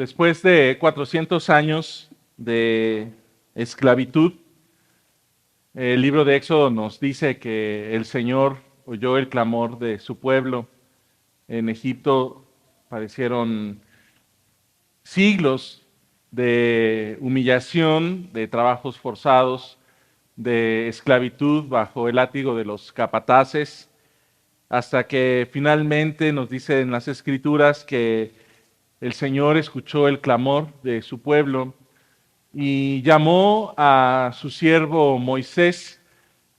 Después de 400 años de esclavitud, el libro de Éxodo nos dice que el Señor oyó el clamor de su pueblo. En Egipto padecieron siglos de humillación, de trabajos forzados, de esclavitud bajo el látigo de los capataces, hasta que finalmente nos dice en las Escrituras que el Señor escuchó el clamor de su pueblo y llamó a su siervo Moisés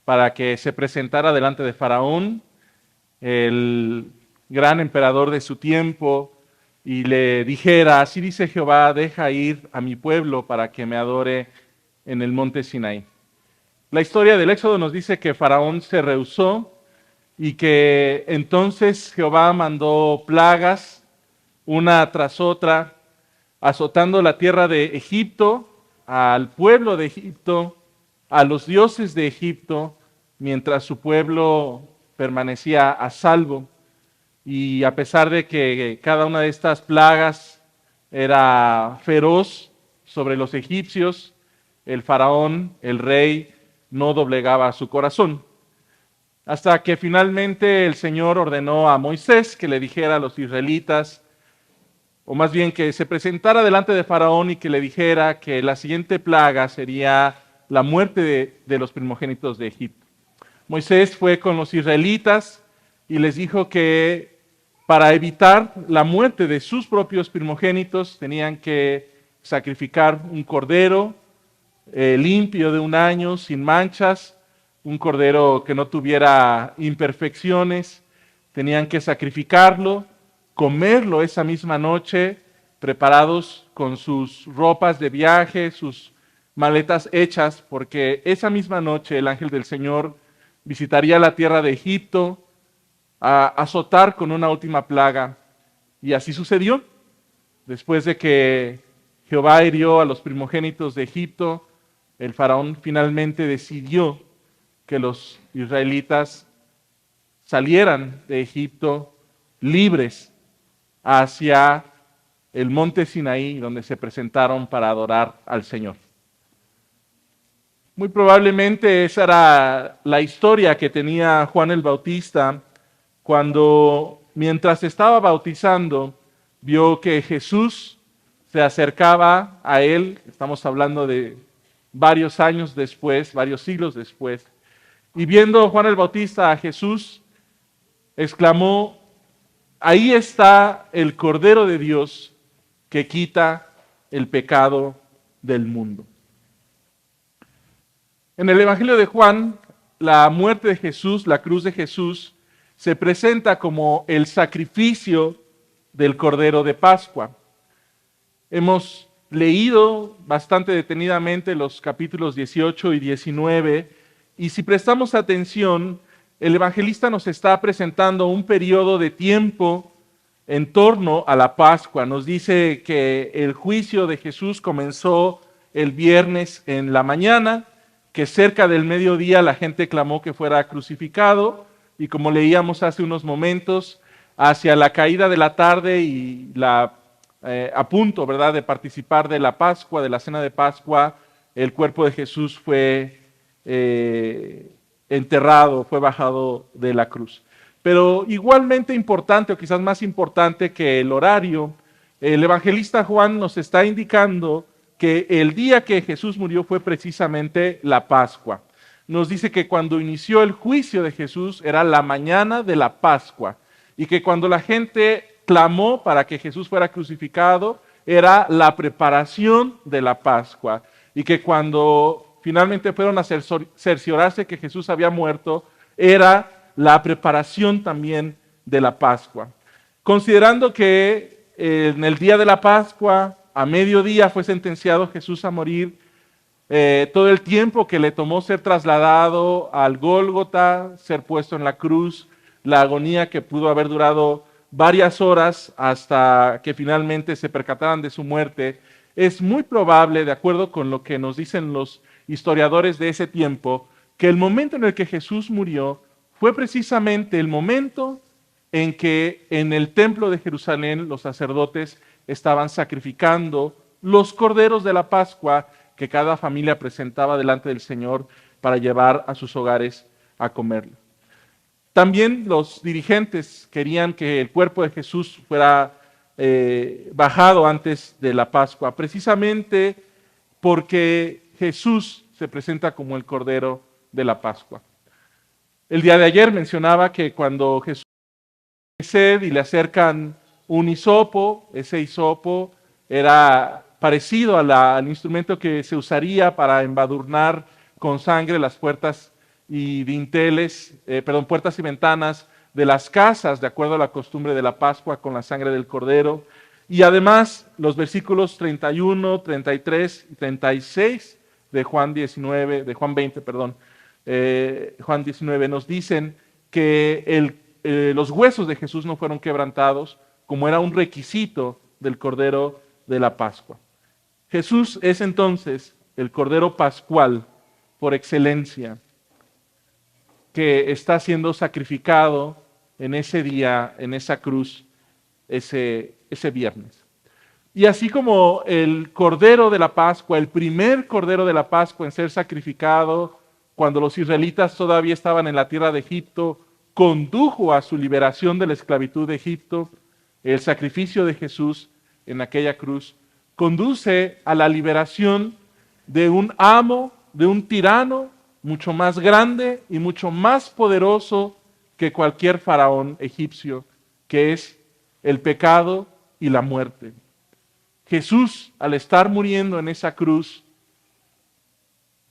para que se presentara delante de Faraón, el gran emperador de su tiempo, y le dijera: así dice Jehová, deja ir a mi pueblo para que me adore en el monte Sinaí. La historia del Éxodo nos dice que Faraón se rehusó y que entonces Jehová mandó plagas una tras otra, azotando la tierra de Egipto, al pueblo de Egipto, a los dioses de Egipto, mientras su pueblo permanecía a salvo. Y a pesar de que cada una de estas plagas era feroz sobre los egipcios, el faraón, el rey, no doblegaba su corazón. Hasta que finalmente el Señor ordenó a Moisés que le dijera a los israelitas, o más bien que se presentara delante de Faraón y que le dijera que la siguiente plaga sería la muerte de los primogénitos de Egipto. Moisés fue con los israelitas y les dijo que para evitar la muerte de sus propios primogénitos tenían que sacrificar un cordero limpio de 1 año, sin manchas, un cordero que no tuviera imperfecciones. Tenían que sacrificarlo, comerlo esa misma noche, preparados con sus ropas de viaje, sus maletas hechas, porque esa misma noche el ángel del Señor visitaría la tierra de Egipto a azotar con una última plaga. Y así sucedió. Después de que Jehová hirió a los primogénitos de Egipto, el faraón finalmente decidió que los israelitas salieran de Egipto libres hacia el monte Sinaí, donde se presentaron para adorar al Señor. Muy probablemente esa era la historia que tenía Juan el Bautista cuando, mientras estaba bautizando, vio que Jesús se acercaba a él. Estamos hablando de varios años después, varios siglos después. Y viendo Juan el Bautista a Jesús, exclamó: ahí está el Cordero de Dios que quita el pecado del mundo. En el Evangelio de Juan, la muerte de Jesús, la cruz de Jesús, se presenta como el sacrificio del Cordero de Pascua. Hemos leído bastante detenidamente los capítulos 18 y 19, y si prestamos atención, el evangelista nos está presentando un periodo de tiempo en torno a la Pascua. Nos dice que el juicio de Jesús comenzó el viernes en la mañana, que cerca del mediodía la gente clamó que fuera crucificado, y como leíamos hace unos momentos, hacia la caída de la tarde y a punto, ¿verdad?, de participar de la Pascua, de la cena de Pascua, el cuerpo de Jesús fue enterrado, fue bajado de la cruz. Pero igualmente importante, o quizás más importante que el horario, el evangelista Juan nos está indicando que el día que Jesús murió fue precisamente la Pascua. Nos dice que cuando inició el juicio de Jesús era la mañana de la Pascua, y que cuando la gente clamó para que Jesús fuera crucificado era la preparación de la Pascua, y que cuando finalmente fueron a cerciorarse que Jesús había muerto era la preparación también de la Pascua. Considerando que en el día de la Pascua, a mediodía, fue sentenciado Jesús a morir, todo el tiempo que le tomó ser trasladado al Gólgota, ser puesto en la cruz, la agonía que pudo haber durado varias horas hasta que finalmente se percataran de su muerte, es muy probable, de acuerdo con lo que nos dicen los historiadores de ese tiempo, que el momento en el que Jesús murió fue precisamente el momento en que en el templo de Jerusalén los sacerdotes estaban sacrificando los corderos de la Pascua que cada familia presentaba delante del Señor para llevar a sus hogares a comerlo. También los dirigentes querían que el cuerpo de Jesús fuera bajado antes de la Pascua, precisamente porque Jesús se presenta como el Cordero de la Pascua. El día de ayer mencionaba que cuando Jesús tiene sed y le acercan un hisopo, ese hisopo era parecido al instrumento que se usaría para embadurnar con sangre las puertas y dinteles, puertas y ventanas de las casas, de acuerdo a la costumbre de la Pascua, con la sangre del Cordero. Y además, los versículos 31, 33 y 36 de Juan 19, de Juan 20, perdón, Juan 19, nos dicen que los huesos de Jesús no fueron quebrantados, como era un requisito del Cordero de la Pascua. Jesús es entonces el Cordero Pascual por excelencia, que está siendo sacrificado en ese día, en esa cruz, ese viernes. Y así como el Cordero de la Pascua, el primer Cordero de la Pascua en ser sacrificado, cuando los israelitas todavía estaban en la tierra de Egipto, condujo a su liberación de la esclavitud de Egipto, el sacrificio de Jesús en aquella cruz conduce a la liberación de un amo, de un tirano mucho más grande y mucho más poderoso que cualquier faraón egipcio, que es el pecado y la muerte. Jesús, al estar muriendo en esa cruz,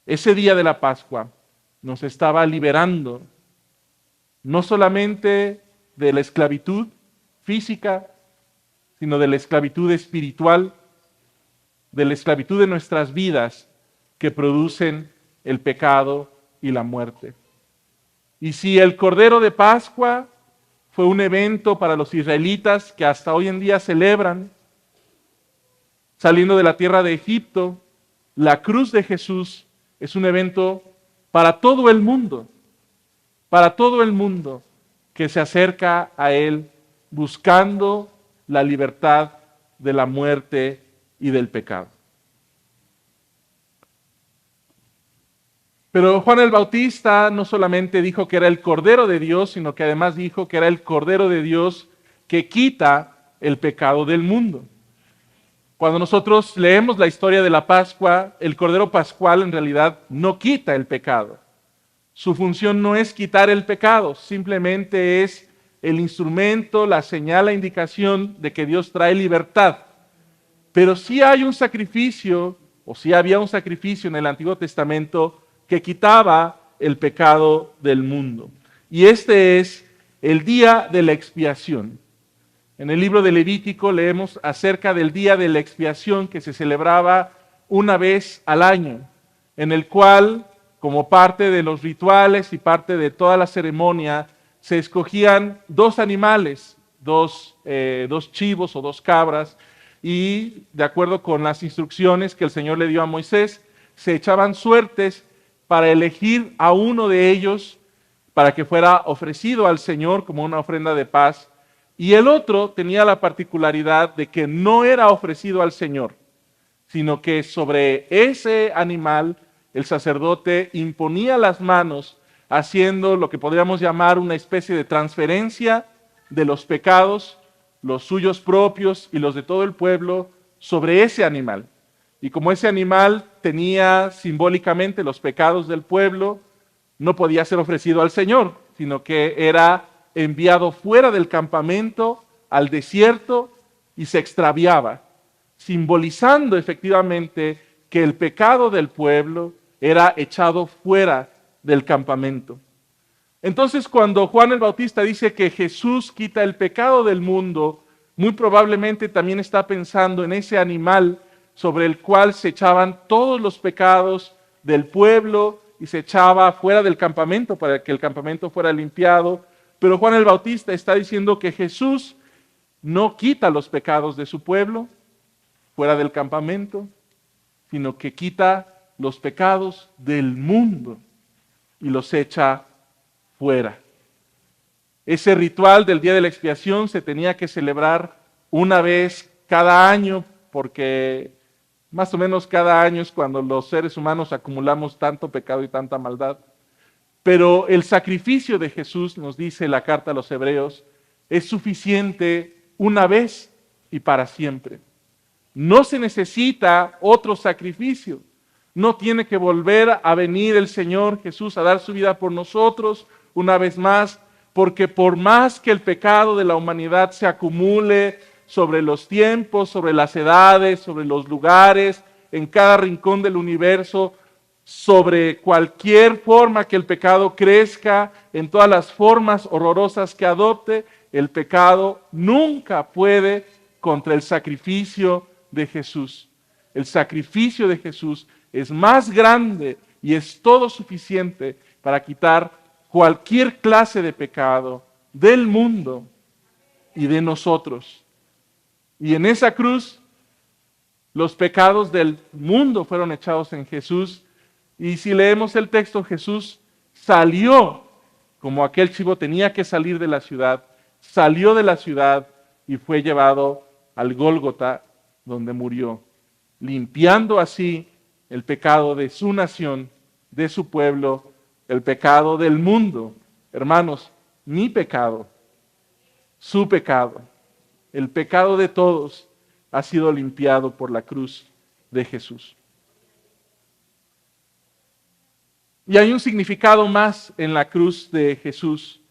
ese día de la Pascua, nos estaba liberando no solamente de la esclavitud física, sino de la esclavitud espiritual, de la esclavitud de nuestras vidas que producen el pecado y la muerte. Y si el Cordero de Pascua fue un evento para los israelitas que hasta hoy en día celebran, saliendo de la tierra de Egipto, la cruz de Jesús es un evento para todo el mundo que se acerca a Él buscando la libertad de la muerte y del pecado. Pero Juan el Bautista no solamente dijo que era el Cordero de Dios, sino que además dijo que era el Cordero de Dios que quita el pecado del mundo. Cuando nosotros leemos la historia de la Pascua, el Cordero Pascual en realidad no quita el pecado. Su función no es quitar el pecado, simplemente es el instrumento, la señal, la indicación de que Dios trae libertad. Pero sí hay un sacrificio, o sí había un sacrificio en el Antiguo Testamento que quitaba el pecado del mundo. Y este es el día de la expiación. En el libro de Levítico leemos acerca del día de la expiación que se celebraba una vez al año, en el cual, como parte de los rituales y parte de toda la ceremonia, se escogían dos animales, dos chivos o dos cabras, y de acuerdo con las instrucciones que el Señor le dio a Moisés, se echaban suertes para elegir a uno de ellos para que fuera ofrecido al Señor como una ofrenda de paz, y el otro tenía la particularidad de que no era ofrecido al Señor, sino que sobre ese animal el sacerdote imponía las manos, haciendo lo que podríamos llamar una especie de transferencia de los pecados, los suyos propios y los de todo el pueblo, sobre ese animal. Y como ese animal tenía simbólicamente los pecados del pueblo, no podía ser ofrecido al Señor, sino que era enviado fuera del campamento al desierto y se extraviaba, simbolizando efectivamente que el pecado del pueblo era echado fuera del campamento. Entonces, cuando Juan el Bautista dice que Jesús quita el pecado del mundo, muy probablemente también está pensando en ese animal sobre el cual se echaban todos los pecados del pueblo y se echaba fuera del campamento para que el campamento fuera limpiado. Pero Juan el Bautista está diciendo que Jesús no quita los pecados de su pueblo fuera del campamento, sino que quita los pecados del mundo y los echa fuera. Ese ritual del día de la expiación se tenía que celebrar una vez cada año, porque más o menos cada año es cuando los seres humanos acumulamos tanto pecado y tanta maldad. Pero el sacrificio de Jesús, nos dice la carta a los Hebreos, es suficiente una vez y para siempre. No se necesita otro sacrificio. No tiene que volver a venir el Señor Jesús a dar su vida por nosotros una vez más, porque por más que el pecado de la humanidad se acumule sobre los tiempos, sobre las edades, sobre los lugares, en cada rincón del universo, sobre cualquier forma que el pecado crezca, en todas las formas horrorosas que adopte, el pecado nunca puede contra el sacrificio de Jesús. El sacrificio de Jesús es más grande y es todo suficiente para quitar cualquier clase de pecado del mundo y de nosotros. Y en esa cruz, los pecados del mundo fueron echados en Jesús. Y si leemos el texto, Jesús salió, como aquel chivo tenía que salir de la ciudad, salió de la ciudad y fue llevado al Gólgota, donde murió, limpiando así el pecado de su nación, de su pueblo, el pecado del mundo. Hermanos, mi pecado, su pecado, el pecado de todos ha sido limpiado por la cruz de Jesús. Y hay un significado más en la cruz de Jesús.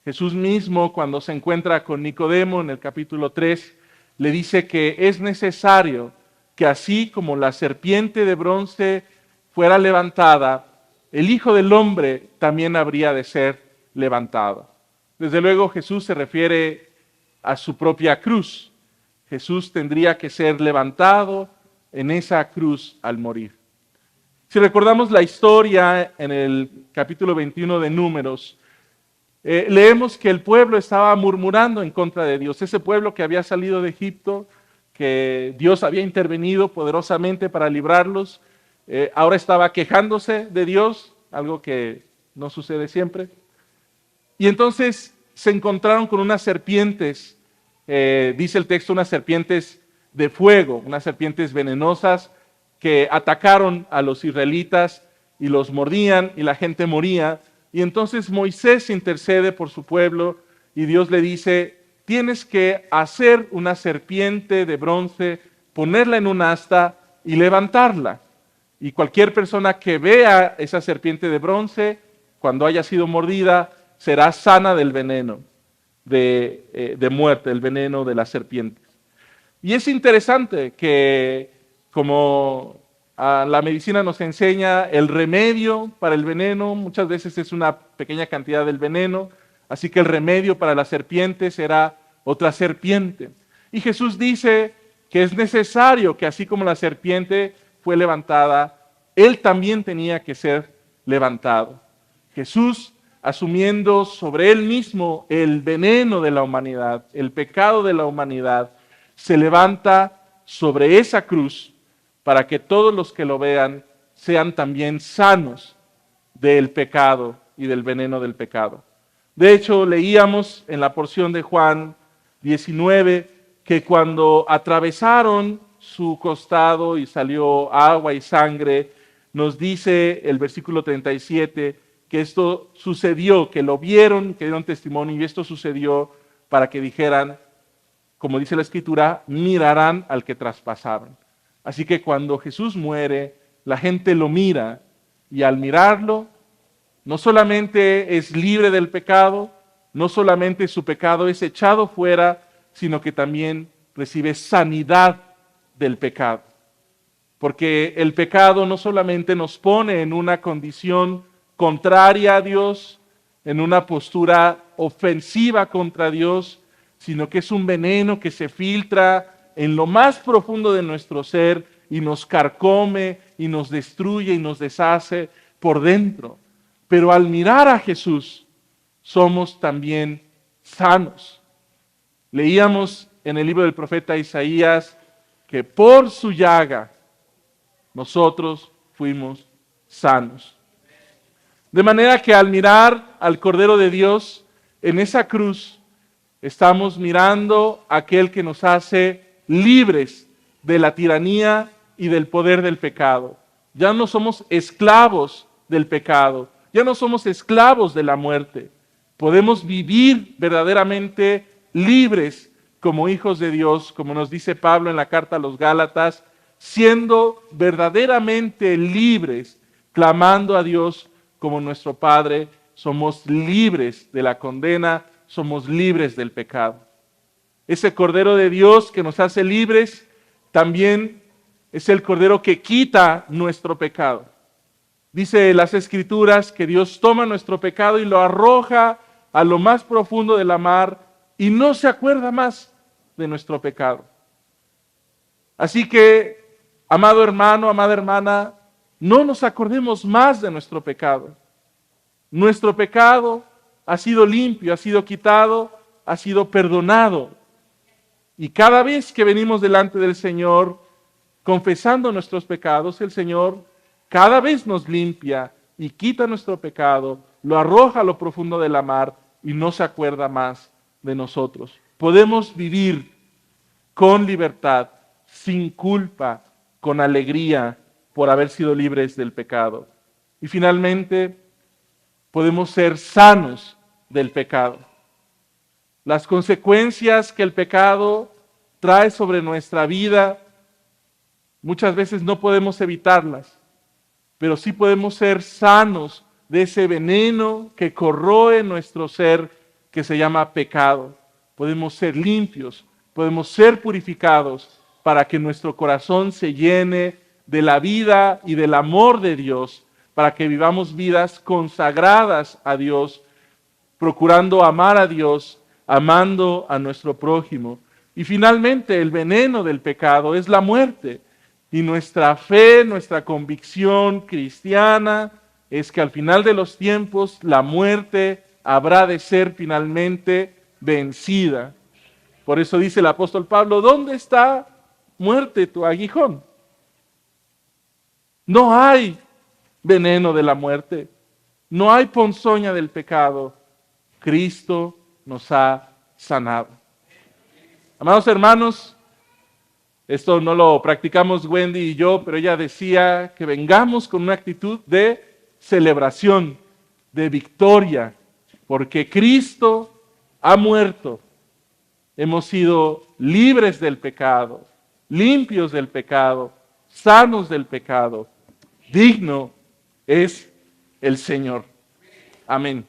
Jesús mismo, cuando se encuentra con Nicodemo en el capítulo 3, le dice que es necesario que así como la serpiente de bronce fuera levantada, el Hijo del Hombre también habría de ser levantado. Desde luego Jesús se refiere a su propia cruz. Jesús tendría que ser levantado en esa cruz al morir. Si recordamos la historia en el capítulo 21 de Números, leemos que el pueblo estaba murmurando en contra de Dios. Ese pueblo que había salido de Egipto, que Dios había intervenido poderosamente para librarlos, ahora estaba quejándose de Dios, algo que no sucede siempre. Y entonces se encontraron con unas serpientes, dice el texto, unas serpientes de fuego, unas serpientes venenosas que atacaron a los israelitas y los mordían y la gente moría. Y entonces Moisés intercede por su pueblo y Dios le dice, tienes que hacer una serpiente de bronce, ponerla en un asta y levantarla. Y cualquier persona que vea esa serpiente de bronce, cuando haya sido mordida, será sana del veneno de muerte, el veneno de las serpientes. Y es interesante que, como la medicina nos enseña, el remedio para el veneno muchas veces es una pequeña cantidad del veneno, así que el remedio para la serpiente será otra serpiente. Y Jesús dice que es necesario que así como la serpiente fue levantada, Él también tenía que ser levantado. Jesús, asumiendo sobre Él mismo el veneno de la humanidad, el pecado de la humanidad, se levanta sobre esa cruz para que todos los que lo vean sean también sanos del pecado y del veneno del pecado. De hecho, leíamos en la porción de Juan 19 que cuando atravesaron su costado y salió agua y sangre, nos dice el versículo 37 que esto sucedió, que lo vieron, que dieron testimonio, y esto sucedió para que dijeran, como dice la Escritura, mirarán al que traspasaron. Así que cuando Jesús muere, la gente lo mira, y al mirarlo, no solamente es libre del pecado, no solamente su pecado es echado fuera, sino que también recibe sanidad del pecado. Porque el pecado no solamente nos pone en una condición contraria a Dios, en una postura ofensiva contra Dios, sino que es un veneno que se filtra en lo más profundo de nuestro ser y nos carcome y nos destruye y nos deshace por dentro. Pero al mirar a Jesús, somos también sanos. Leíamos en el libro del profeta Isaías que por su llaga nosotros fuimos sanos. De manera que al mirar al Cordero de Dios en esa cruz, estamos mirando a aquel que nos hace libres de la tiranía y del poder del pecado. Ya no somos esclavos del pecado, ya no somos esclavos de la muerte. Podemos vivir verdaderamente libres como hijos de Dios, como nos dice Pablo en la carta a los Gálatas, siendo verdaderamente libres, clamando a Dios como nuestro Padre. Somos libres de la condena, somos libres del pecado. Ese Cordero de Dios que nos hace libres también es el Cordero que quita nuestro pecado. Dice las Escrituras que Dios toma nuestro pecado y lo arroja a lo más profundo de la mar y no se acuerda más de nuestro pecado. Así que, amado hermano, amada hermana, no nos acordemos más de nuestro pecado. Nuestro pecado ha sido limpio, ha sido quitado, ha sido perdonado. Y cada vez que venimos delante del Señor, confesando nuestros pecados, el Señor cada vez nos limpia y quita nuestro pecado, lo arroja a lo profundo de la mar y no se acuerda más de nosotros. Podemos vivir con libertad, sin culpa, con alegría por haber sido libres del pecado. Y finalmente, podemos ser sanos del pecado. Las consecuencias que el pecado trae sobre nuestra vida, muchas veces no podemos evitarlas, pero sí podemos ser sanos de ese veneno que corroe nuestro ser, que se llama pecado. Podemos ser limpios, podemos ser purificados para que nuestro corazón se llene de la vida y del amor de Dios, para que vivamos vidas consagradas a Dios, procurando amar a Dios, amando a nuestro prójimo. Y finalmente, el veneno del pecado es la muerte. Y nuestra fe, nuestra convicción cristiana es que al final de los tiempos la muerte habrá de ser finalmente vencida. Por eso dice el apóstol Pablo, ¿dónde está, muerte, tu aguijón? No hay veneno de la muerte, no hay ponzoña del pecado. Cristo nos ha sanado. Amados hermanos, esto no lo practicamos Wendy y yo, pero ella decía que vengamos con una actitud de celebración, de victoria, porque Cristo ha muerto. Hemos sido libres del pecado, limpios del pecado, sanos del pecado. Digno es el Señor. Amén.